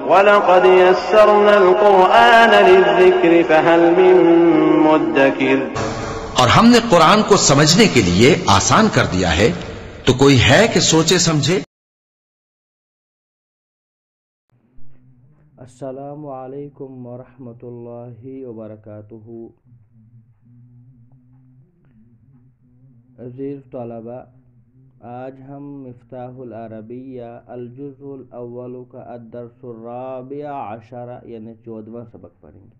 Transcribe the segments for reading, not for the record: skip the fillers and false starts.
وَلَقَدْ يَسَّرْنَا الْقُرْآنَ لِلذِّكْرِ فَهَلْ مِن مُّدَّكِرٍ۔ اور ہم نے قرآن کو سمجھنے کے لیے آسان کر دیا ہے، تو کوئی ہے کہ سوچے سمجھے؟ السلام علیکم ورحمۃ اللہ وبرکاتہ۔ عزیز طلبہ، آج ہم مفتاح العربیہ الجزء الاول کا الدرس الرابع عشر یعنی 14واں سبق پڑھیں گے،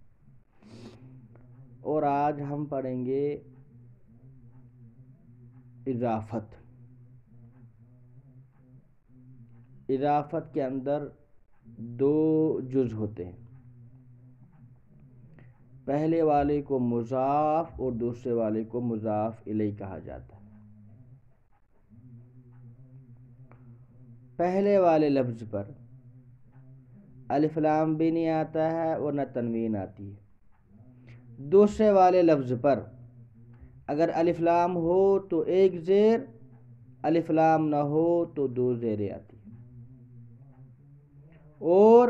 اور آج ہم پڑھیں گے اضافت۔ اضافت کے اندر دو جز ہوتے ہیں، پہلے والے کو مضاف اور دوسرے والے کو مضاف الیہ کہا جاتا ہے۔ پہلے والے لفظ پر الف لام بھی نہیں آتا ہے اور نہ تنوین آتی ہے۔ دوسرے والے لفظ پر اگر الف لام ہو تو ایک زیر، الف لام نہ ہو تو دو زیریں آتی ہیں۔ اور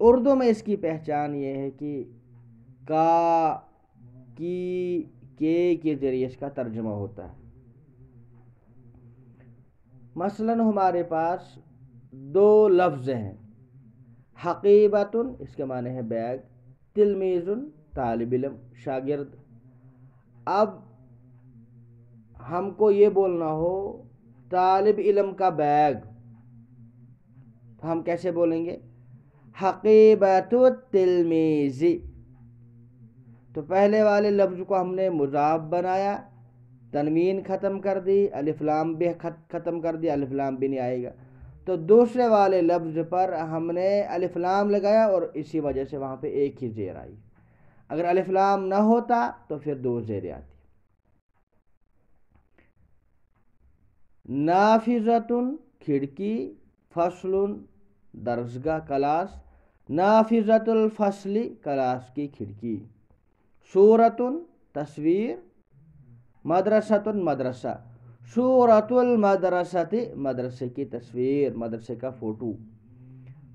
اردو میں اس کی پہچان یہ ہے کہ کا، کی، کے ذریعے اس کا ترجمہ ہوتا ہے۔ مثلا ہمارے پاس دو لفظ ہیں، حقیبۃ اس کے معنی ہے بیگ، تلمیذ طالب علم شاگرد۔ اب ہم کو یہ بولنا ہو طالب علم کا بیگ، تو ہم کیسے بولیں گے؟ حقیبۃ التلمیذ۔ تو پہلے والے لفظ کو ہم نے مضاف بنایا، تنوین ختم کر دی، الف لام بھی ختم کر دی، الف لام بھی نہیں آئے گا۔ تو دوسرے والے لفظ پر ہم نے الف لام لگایا اور اسی وجہ سے وہاں پہ ایک ہی زیر آئی۔ اگر الف لام نہ ہوتا تو پھر دو زیریں آتی۔ نافذۃ کھڑکی، فصل درسگاہ کلاس، نافذۃ الفصل کلاس کی کھڑکی، صورۃ تصویر، مدرسۃ مدرسہ، صورۃ المدرسۃ مدرسے کی تصویر، مدرسے کا فوٹو،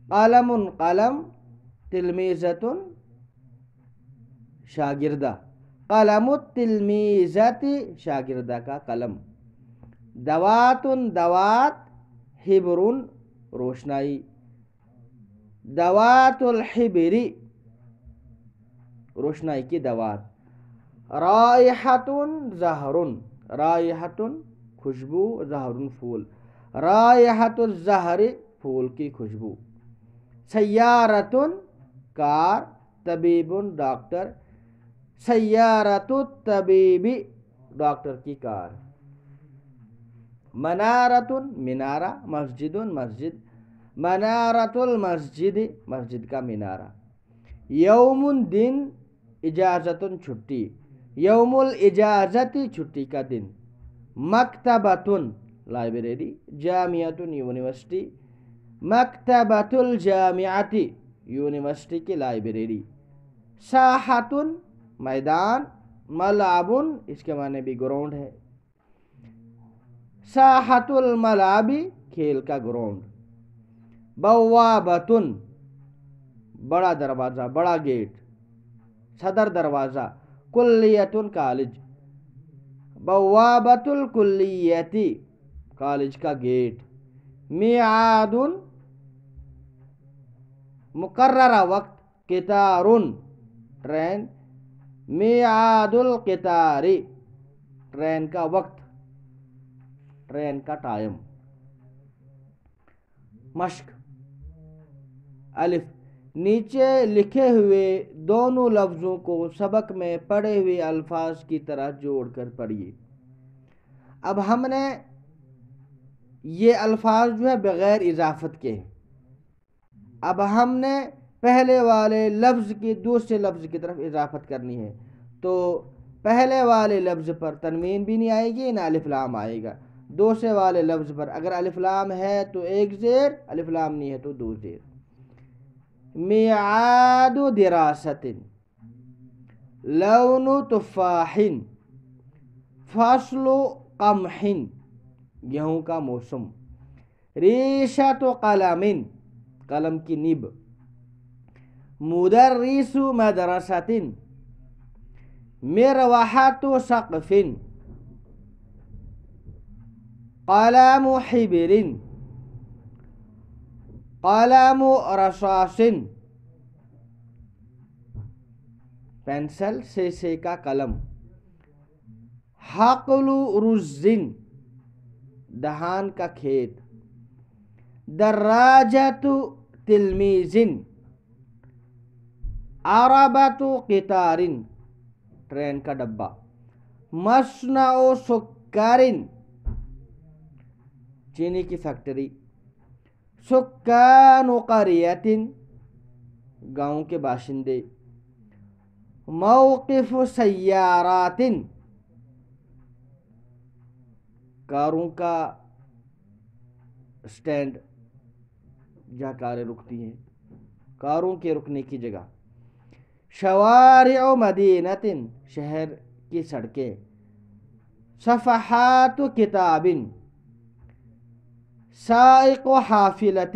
قلم قلم، تلمیذۃ شاگردہ، قلم التلمیذۃ شاگردہ کا قلم، دوات دوات، حبر روشنائی، دوات الحبر روشنائی کی دوات، رائحۃ زہر، رائحۃ خوشبو، زہر پھول، رائحۃ الزہر پھول کی خوشبو، سیارۃ کار، طبیب ڈاکٹر، سیارۃ الطبیب ڈاکٹر کی کار، منارۃ مینارہ، مسجد مسجد، منارۃ المسجد مسجد کا مینارہ، یوم دن، اجازت چھٹی، یوم الاجازت چھٹی کا دن، مکتبۃ لائبریری، جامعۃ یونیورسٹی، مکتبۃ الجامعۃ یونیورسٹی کی لائبریری، ساحۃ میدان، ملعب اس کے معنی بھی گراؤنڈ ہے، ساحۃ الملعب کھیل کا گراؤنڈ، بوابۃ بڑا دروازہ، بڑا گیٹ، صدر دروازہ، کلیۃ کالج، بوابۃ الکلیۃ کالج کا گیٹ، میعاد مقررہ وقت، قطار ٹرین، میعاد القطار ٹرین کا وقت، ٹرین کا ٹائم۔ مشق الف، نیچے لکھے ہوئے دونوں لفظوں کو سبق میں پڑھے ہوئے الفاظ کی طرح جوڑ کر پڑھیے۔ اب ہم نے یہ الفاظ جو ہے بغیر اضافت کے ہیں، اب ہم نے پہلے والے لفظ کی دوسرے لفظ کی طرف اضافت کرنی ہے، تو پہلے والے لفظ پر تنوین بھی نہیں آئے گی نہ الف لام آئے گا، دوسرے والے لفظ پر اگر الف لام ہے تو ایک زیر، الف لام نہیں ہے تو دو زیر۔ میعاد دراست، لون تفاح، فصل قمح گیہوں کا موسم، ریشۃ قلم قلم کی نب. مدرس مدرسۃ مروحۃ سقف قلم حبر قلم رصاص. پینسل سیسے کا قلم. حقل رز دہان کا کھیت. دراجۃ تلمیذ عربۃ قطار ٹرین کا ڈبہ. مصنع سکر چینی کی فیکٹری. سکان قریۃ گاؤں کے باشندے. موقف سیارات کاروں کا سٹینڈ جہاں کاریں رکتی ہیں، کاروں کے رکنے کی جگہ. شوارع مدینۃ شہر کی سڑکیں. صفحات کتاب سائق حافلۃ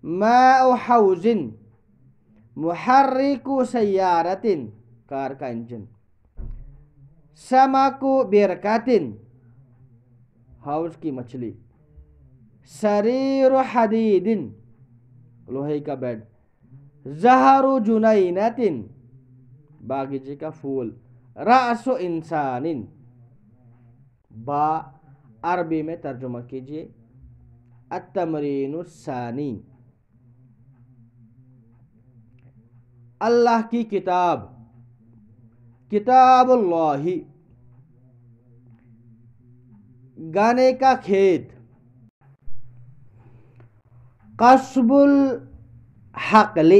ماء حوض محرک سیارۃ کار کا انجن. سمک برکۃ حوض کی مچھلی. سریر حدید لوہے کا بیڈ. زہر جنینۃ باغیچے کا پھول. رأس انسان با عربی میں ترجمہ کیجیے. التمرین الثانی. اللہ کی کتاب کتاب اللہ. گانے کا کھیت. قصب الحقل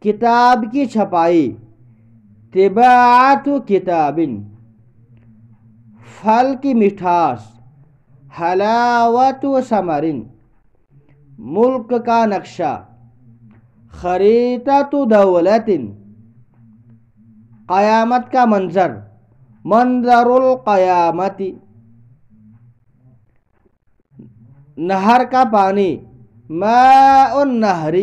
کتاب کی چھپائی. طباعت کتاب پھل کی مٹھاس. حلاوت ثمر ملک کا نقشہ. خریطۃ دولت قیامت کا منظر. منظر القیامت نہر کا پانی. ماء النہر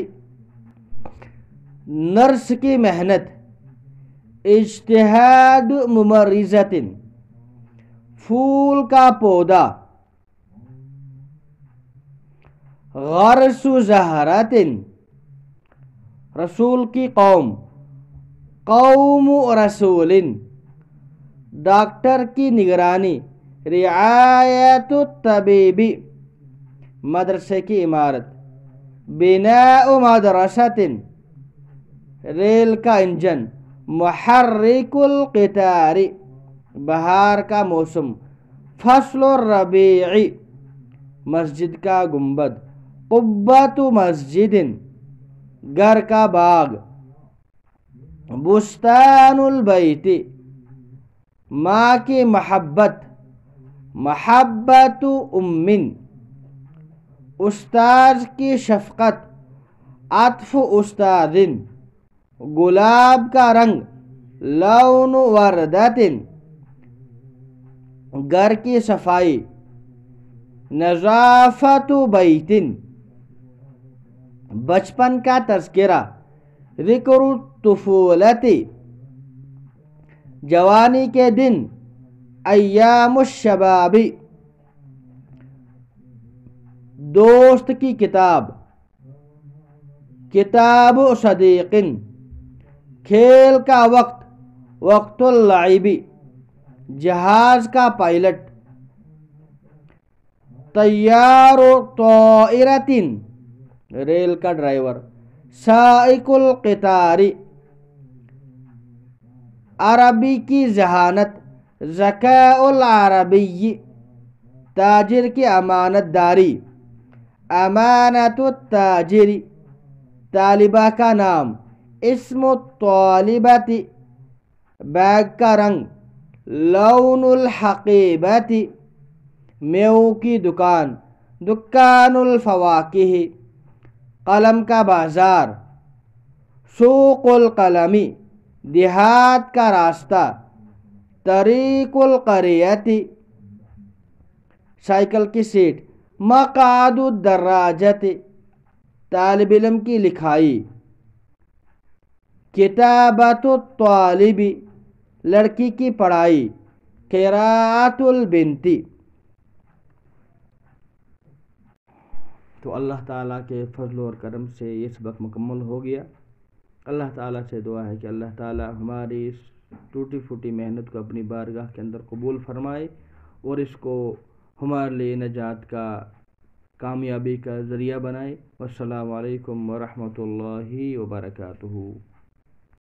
نرس کی محنت. اجتہاد ممرضۃ پھول کا پودا. غرس زہرۃ رسول کی قوم. قوم رسول ڈاکٹر کی نگرانی. رعایت الطبیب مدرسے کی عمارت. بناء مدرسۃ ریل کا انجن. محرک القطار بہار کا موسم. فصل الربیع مسجد کا گنبد. قبۃ مسجد گھر کا باغ. بستان البیت ماں کی محبت. محبت ام استاذ کی شفقت. عطف استاذ گلاب کا رنگ. لون وردۃ گھر کی صفائی. نظافت بیت بچپن کا تذکرہ. ذکر الطفولت جوانی کے دن. ایام الشباب دوست کی کتاب. کتاب صدیق کھیل کا وقت. وقت اللعب جہاز کا پائلٹ. طیار طائرۃ ریل کا ڈرائیور. سائق القطار عربی کی ذہانت. ذکاء العربی تاجر کی امانت داری. امانت التاجر طالبہ کا نام. اسم الطالبۃ بیگ کا رنگ. لون الحقیبۃ میووں کی دکان. دکان الفواکہ قلم کا بازار. سوق القلم دیہات کا راستہ. طریق القریۃ سائیکل کی سیٹ. مقعد الدراجت طالب علم کی لکھائی، کتابت الطالب لڑکی کی پڑھائی، قراءت البنتی۔ تو اللہ تعالیٰ کے فضل اور کرم سے یہ سبق مکمل ہو گیا۔ اللہ تعالیٰ سے دعا ہے کہ اللہ تعالیٰ ہماری اس ٹوٹی پھوٹی محنت کو اپنی بارگاہ کے اندر قبول فرمائے اور اس کو ہمارے لیے نجات کا، کامیابی کا ذریعہ بنائے۔ والسلام علیکم ورحمۃ اللہ وبرکاتہ۔